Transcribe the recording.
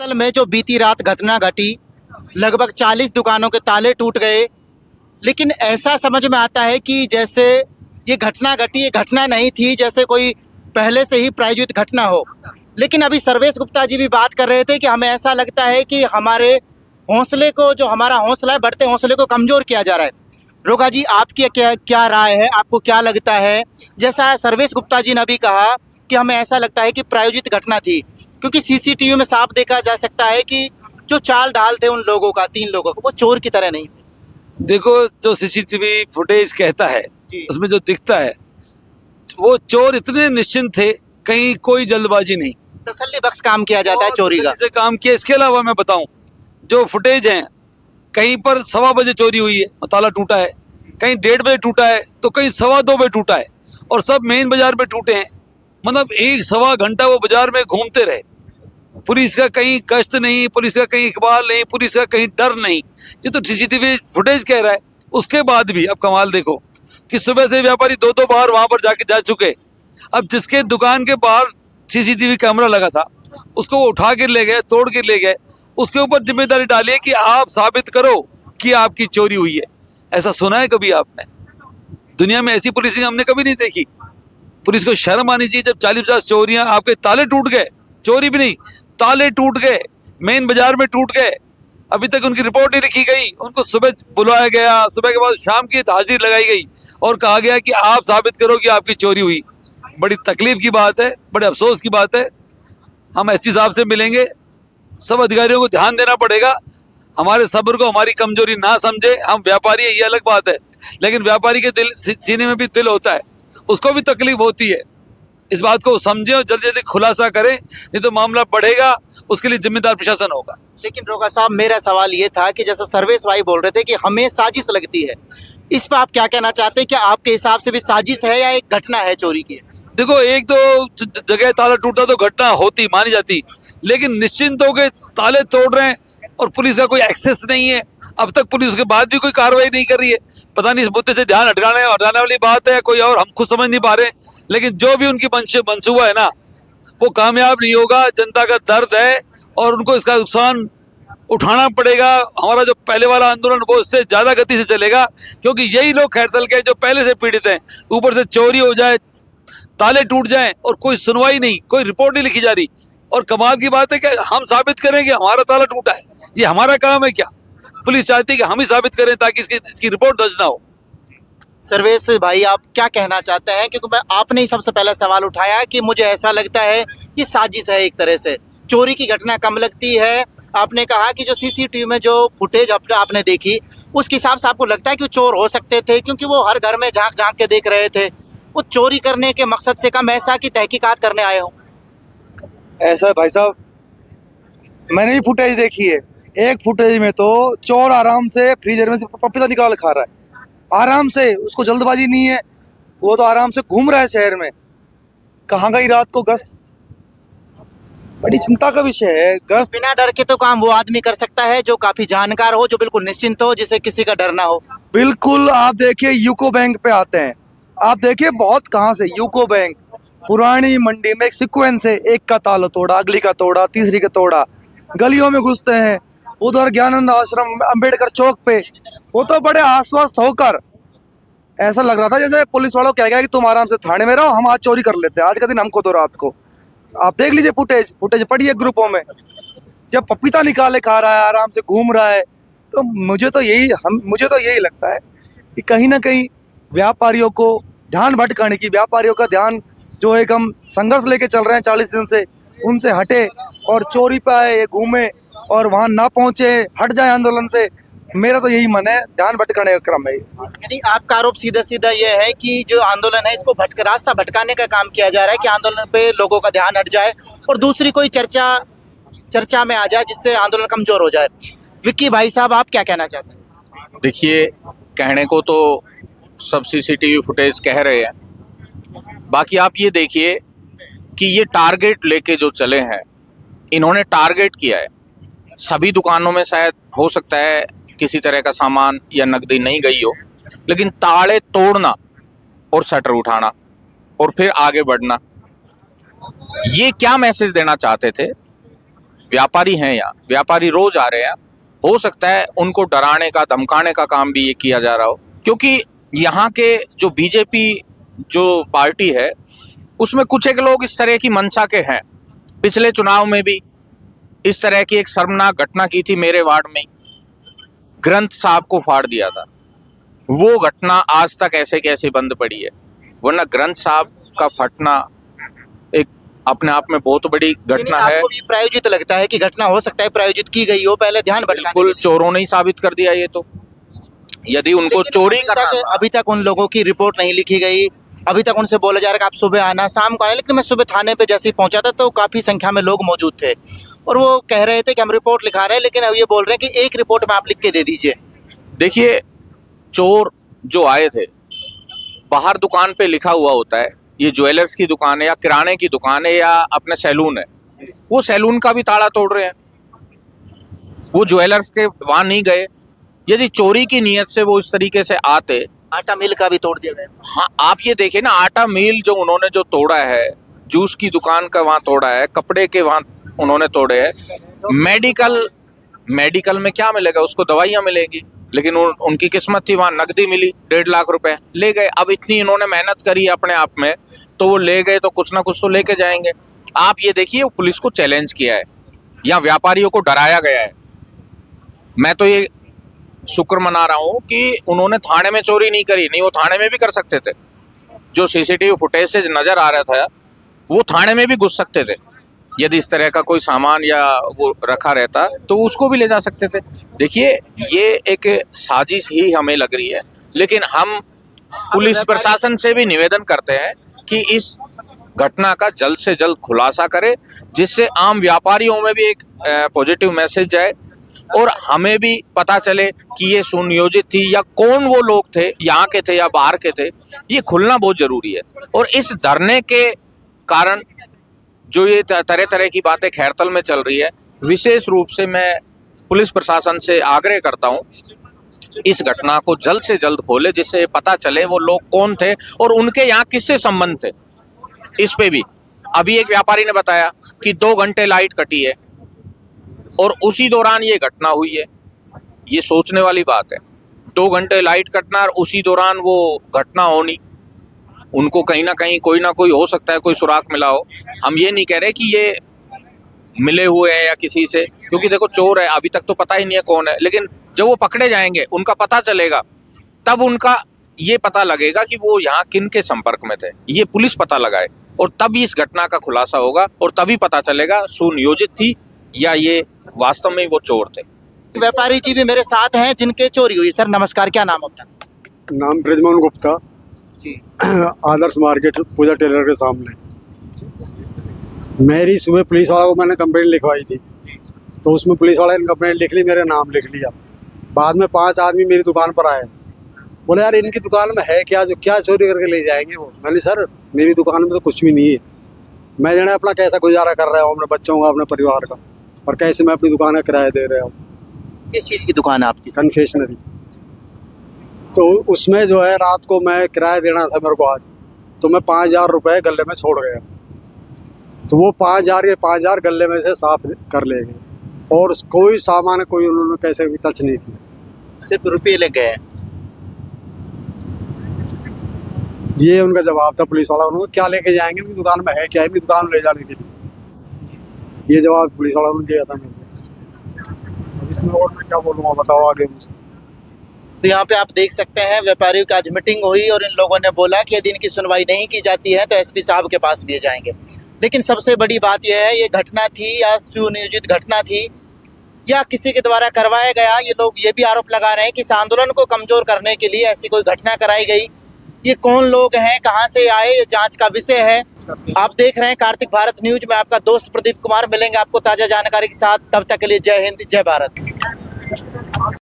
असल में जो बीती रात घटना घटी, लगभग 40 दुकानों के ताले टूट गए। लेकिन ऐसा समझ में आता है कि जैसे ये घटना घटी, ये घटना नहीं थी, जैसे कोई पहले से ही प्रायोजित घटना हो। लेकिन अभी सर्वेश गुप्ता जी भी बात कर रहे थे कि हमें ऐसा लगता है कि हमारे हौसले को, जो हमारा हौसला है, बढ़ते हौसले को कमज़ोर किया जा रहा है। रोगा जी, आपकी क्या क्या राय है? आपको क्या लगता है? जैसा सर्वेश गुप्ता जी ने अभी कहा कि हमें ऐसा लगता है कि प्रायोजित घटना थी, क्योंकि सीसीटीवी में साफ देखा जा सकता है कि जो चाल ढाल थे उन लोगों का, 3 लोगों का, वो चोर की तरह नहीं थे। देखो, जो सीसीटीवी फुटेज कहता है जी। उसमें जो दिखता है, वो चोर इतने निश्चिंत थे, कहीं कोई जल्दबाजी नहीं, तसल्ली बख्श काम किया जाता है चोरी का। से काम किया। इसके अलावा मैं बताऊं, जो फुटेज है, कहीं पर 1:15 बजे चोरी हुई है, ताला टूटा है, कहीं 1:30 बजे टूटा है, तो कहीं 2:15 बजे टूटा है, और सब मेन बाजार में टूटे हैं। मतलब 1-1.25 घंटा वो बाजार में घूमते रहे। पुलिस का कहीं कष्ट नहीं, पुलिस का कहीं इकबाल नहीं, पुलिस का कहीं डर नहीं। ये तो सीसीटीवी फुटेज कह रहा है। उसके बाद भी अब कमाल देखो कि सुबह से व्यापारी 2-2 बार वहां पर जाके जा चुके। अब जिसके दुकान के बाहर सीसीटीवी कैमरा लगा था, उसको वो उठा के ले गए, तोड़ के ले गए। उसके ऊपर जिम्मेदारी डाली है कि आप साबित करो कि आपकी चोरी हुई है। ऐसा सुना है कभी आपने? दुनिया में ऐसी पुलिसिंग हमने कभी नहीं देखी। पुलिस को शर्म आनी चाहिए। जब 40-50 चोरियां, आपके ताले टूट गए, चोरी भी नहीं, ताले टूट गए, मेन बाजार में टूट गए, अभी तक उनकी रिपोर्ट नहीं लिखी गई। उनको सुबह बुलाया गया, सुबह के बाद शाम की हाजिरी लगाई गई और कहा गया कि आप साबित करो कि आपकी चोरी हुई। बड़ी तकलीफ की बात है, बड़े अफसोस की बात है। हम एसपी साहब से मिलेंगे, सब अधिकारियों को ध्यान देना पड़ेगा, हमारे सब्र को हमारी कमजोरी ना समझे। हम व्यापारी है, ये अलग बात है, लेकिन व्यापारी के दिल, सीने में भी दिल होता है, उसको भी तकलीफ होती है। इस बात को समझे और जल्दी जल्दी खुलासा करें, नहीं तो मामला बढ़ेगा, उसके लिए जिम्मेदार प्रशासन होगा। लेकिन रोगा साहब, मेरा सवाल ये था कि जैसे सर्वेश भाई बोल रहे थे कि हमें साजिश लगती है, इस पर आप क्या कहना चाहते हैं? क्या आपके हिसाब से भी साजिश है या एक घटना है चोरी की? देखो, एक तो जगह ताला टूटा तो घटना होती, मानी जाती, लेकिन निश्चिंत हो गए, ताले तोड़ रहे हैं और पुलिस का कोई एक्सेस नहीं है। अब तक पुलिस के बाद भी कोई कार्रवाई नहीं कर रही है। पता नहीं इस मुद्दे से ध्यान हटाने वाली बात है कोई, और हम खुद समझ नहीं पा रहे। लेकिन जो भी उनकी मंसूबा है ना, वो कामयाब नहीं होगा। जनता का दर्द है और उनको इसका नुकसान उठाना पड़ेगा। हमारा जो पहले वाला आंदोलन वो इससे ज्यादा गति से चलेगा, क्योंकि यही लोग खैरदल के जो पहले से पीड़ित हैं। ऊपर से चोरी हो जाए, ताले टूट जाएं और कोई सुनवाई नहीं, कोई रिपोर्ट नहीं लिखी जा रही। और कमाल की बात है कि हम साबित करें कि हमारा ताला टूटा है, ये हमारा काम है क्या? पुलिस चाहती है कि हम ही साबित करें ताकि इसकी रिपोर्ट दर्ज ना हो। सर्वेश भाई, आप क्या कहना चाहते हैं? क्योंकि आपने ही सबसे पहले सवाल उठाया कि मुझे ऐसा लगता है ये साजिश है, एक तरह से चोरी की घटना कम लगती है। आपने कहा कि जो सीसीटीवी में जो फुटेज आपने देखी, उसके हिसाब से आपको लगता है कि चोर हो सकते थे, क्योंकि वो हर घर में झांक झांक के देख रहे थे। वो चोरी करने के मकसद से कम ऐसा कि तहकीकात करने आए हो? ऐसा है भाई साहब, मैंने भी फुटेज देखी है। एक फुटेज में तो चोर आराम से फ्रीजर में से पपीता निकाल खा रहा है, आराम से, उसको जल्दबाजी नहीं है, वो तो आराम से घूम रहा है शहर में। कहाँ गई रात को गश्त? बड़ी चिंता का विषय है। गश्त बिना डर के तो काम वो आदमी कर सकता है जो काफी जानकार हो, जो बिल्कुल निश्चिंत हो, जिसे किसी का डर ना हो। बिल्कुल। आप देखिए यूको बैंक पे आते हैं, आप देखिए बहुत कहाँ से यूको बैंक, पुरानी मंडी में एक सीक्वेंस है, एक का ताला तोड़ा, अगली का तोड़ा, तीसरी का तोड़ा, गलियों में घुसते हैं। उधर ज्ञानानंद आश्रम, अंबेडकर चौक पे, वो तो बड़े आश्वस्त होकर, ऐसा लग रहा था जैसे पुलिस वालों को कह गया कि तुम आराम से थाने में रहो, हम आज चोरी कर लेते हैं, आज का दिन हमको दो रात को। आप देख लीजिए फुटेज पड़ी है ग्रुपों में, जब पपीता निकाले खा रहा है, आराम से घूम रहा है। तो मुझे तो यही लगता है कि कहीं ना कहीं व्यापारियों को ध्यान भटकाने की, व्यापारियों का ध्यान जो एक हम संघर्ष लेके चल रहे हैं 40 दिन से, उनसे हटे और चोरी पे आए, ये घूमे और वहां ना पहुंचे, हट जाए आंदोलन से। मेरा तो यही मन है, ध्यान भटकाने का क्रम है। यानी आपका आरोप सीधा सीधा ये है कि जो आंदोलन है इसको रास्ता भटकाने का काम किया जा रहा है, कि आंदोलन पे लोगों का ध्यान हट जाए और दूसरी कोई चर्चा में आ जाए, जिससे आंदोलन कमजोर हो जाए। विक्की भाई साहब, आप क्या कहना चाहते हैं? देखिए, कहने को तो सब सीसीटीवी फुटेज कह रहे हैं, बाकी आप ये देखिए कि ये टारगेट लेके जो चले हैं, इन्होंने टारगेट किया है। सभी दुकानों में शायद हो सकता है किसी तरह का सामान या नकदी नहीं गई हो, लेकिन ताले तोड़ना और शटर उठाना और फिर आगे बढ़ना, ये क्या मैसेज देना चाहते थे? व्यापारी हैं यहाँ, व्यापारी रोज आ रहे हैं, हो सकता है उनको डराने का धमकाने का काम भी ये किया जा रहा हो, क्योंकि यहाँ के जो बीजेपी जो पार्टी है उसमें कुछ एक लोग इस तरह की मंशा के हैं। पिछले चुनाव में भी इस तरह की एक शर्मनाक घटना की थी मेरे वार्ड में, ग्रंथ साहब को फाड़ दिया था। वो घटना आज तक ऐसे कैसे बंद पड़ी है, वरना ग्रंथ साहब का फटना एक अपने आप में बहुत बड़ी घटना है। आपको भी प्रायोजित लगता है कि घटना हो सकता है प्रायोजित की गई हो, पहले ध्यान भटकाने बिल्कुल चोरों ने ही साबित कर दिया ये तो। यदि उनको चोरी करना था, अभी तक उन लोगों की रिपोर्ट नहीं लिखी गई, अभी तक उनसे बोला जा रहा है कि आप सुबह आना शाम को आना, लेकिन मैं सुबह थाने पे जैसे ही पहुंचा था तो काफी संख्या में लोग मौजूद थे और वो कह रहे थे कि हम रिपोर्ट लिखा रहे हैं, लेकिन अब ये बोल रहे हैं कि एक रिपोर्ट में आप लिख के दे दीजिए। देखिए चोर जो आए थे, बाहर दुकान पे लिखा हुआ होता है, ये ज्वेलर्स की दुकान है या किराने की दुकान है या अपने सैलून है, वो सैलून का भी ताला तोड़ रहे हैं, वो ज्वेलर्स के वहां नहीं गए। यदि चोरी की नीयत से वो इस तरीके से आते, आटा मिल का भी तोड़ दिया गया। हाँ आप ये देखिए ना, आटा मिल जो उन्होंने जो तोड़ा है, जूस की दुकान का वहां तोड़ा है, कपड़े के वहां उन्होंने तोड़े हैं, मेडिकल में क्या मिलेगा, उसको दवाइयां मिलेगी, लेकिन उनकी किस्मत थी वहां नकदी मिली, 1.5 लाख रुपए ले गए। अब इतनी इन्होंने मेहनत करी अपने आप में, तो वो ले गए तो कुछ ना कुछ तो लेके जाएंगे। आप ये देखिए वो पुलिस को चैलेंज किया है या व्यापारियों को डराया गया है। मैं तो ये शुक्र मना रहा हूँ कि उन्होंने थाने में चोरी नहीं करी, नहीं वो थाने में भी कर सकते थे। जो सीसीटीवी फुटेज से नजर आ रहा था वो थाने में भी घुस सकते थे, यदि इस तरह का कोई सामान या वो रखा रहता तो उसको भी ले जा सकते थे। देखिए ये एक साजिश ही हमें लग रही है, लेकिन हम पुलिस प्रशासन से भी निवेदन करते हैं कि इस घटना का जल्द से जल्द खुलासा करे, जिससे आम व्यापारियों में भी एक पॉजिटिव मैसेज जाए और हमें भी पता चले कि ये सुनियोजित थी या कौन वो लोग थे, यहाँ के थे या बाहर के थे। ये खुलना बहुत जरूरी है। और इस धरने के कारण जो ये तरह तरह की बातें खैरतल में चल रही है, विशेष रूप से मैं पुलिस प्रशासन से आग्रह करता हूँ इस घटना को जल्द से जल्द खोले, जिससे पता चले वो लोग कौन थे और उनके यहाँ किससे संबंध थे। इस पे भी अभी एक व्यापारी ने बताया कि 2 घंटे लाइट कटी है और उसी दौरान ये घटना हुई है। ये सोचने वाली बात है, 2 घंटे लाइट कटना और उसी दौरान वो घटना होनी। उनको कहीं ना कहीं कोई ना कोई हो सकता है, कोई सुराग मिला हो। हम ये नहीं कह रहे कि ये मिले हुए हैं या किसी से, क्योंकि देखो चोर है, अभी तक तो पता ही नहीं है कौन है, लेकिन जब वो पकड़े जाएंगे उनका पता चलेगा, तब उनका ये पता लगेगा कि वो यहाँ किन के संपर्क में थे। ये पुलिस पता लगाए और तभी इस घटना का खुलासा होगा और तभी पता चलेगा सुनियोजित थी या ये वास्तव में वो चोर थे। व्यापारी जी भी मेरे साथ हैं जिनके चोरी हुई। सर नमस्कार, क्या नाम आपका? नाम ब्रजमोहन गुप्ता जी। आदर्श मार्केट पूजा टेलर के सामने। मेरी सुबह पुलिस वाला को मैंने कंप्लेंट लिखवाई थी, तो उसमें पुलिस वाले ने कंप्लेंट लिख ली, मेरा नाम लिख लिया। बाद में 5 आदमी मेरी दुकान पर आए, बोले यार इनकी दुकान में है क्या, जो क्या चोरी करके ले जाएंगे वो। मैंने सर मेरी दुकान में तो कुछ भी नहीं है, मैं जाने अपना कैसा गुजारा कर रहा हूँ अपने बच्चों का, अपने परिवार का, और कैसे मैं अपनी दुकान का किराया दे रहा हूँ। किस चीज़ की दुकान है आपकी? कन्फेशनरी। तो उसमें जो है रात को मैं किराया देना था मेरे को आज, तो मैं 5000 रुपये गले में छोड़ गया, तो वो 5000 गले में से साफ कर ले गए और कोई सामान कोई उन्होंने कैसे भी टच नहीं किया, सिर्फ रुपये ले गए। ये उनका जवाब था पुलिस वाला। उन्होंने क्या लेके जाएंगे, इनकी दुकान में है क्या, इनकी दुकान में ले जाने के लिए, ये जवाब पुलिस वाला ने दिया था मेरे को। अब इसमें और मैं क्या बोलूँगा, बताओ आगे मुझे। तो यहाँ पे आप देख सकते हैं व्यापारियों की आज मीटिंग हुई और इन लोगों ने बोला कि यदि इनकी सुनवाई नहीं की जाती है तो एसपी साहब के पास भी जाएंगे। लेकिन सबसे बड़ी बात यह है, ये घटना थी या सुनियोजित घटना थी या किसी के द्वारा करवाया गया, ये लोग ये भी आरोप लगा रहे हैं कि इस आंदोलन को कमजोर करने के लिए ऐसी कोई घटना कराई गई। ये कौन लोग हैं, कहाँ से आए, ये जांच का विषय है। आप देख रहे हैं कार्तिक भारत न्यूज में, आपका दोस्त प्रदीप कुमार। मिलेंगे आपको ताज़ा जानकारी के साथ, तब तक के लिए जय हिंद, जय भारत।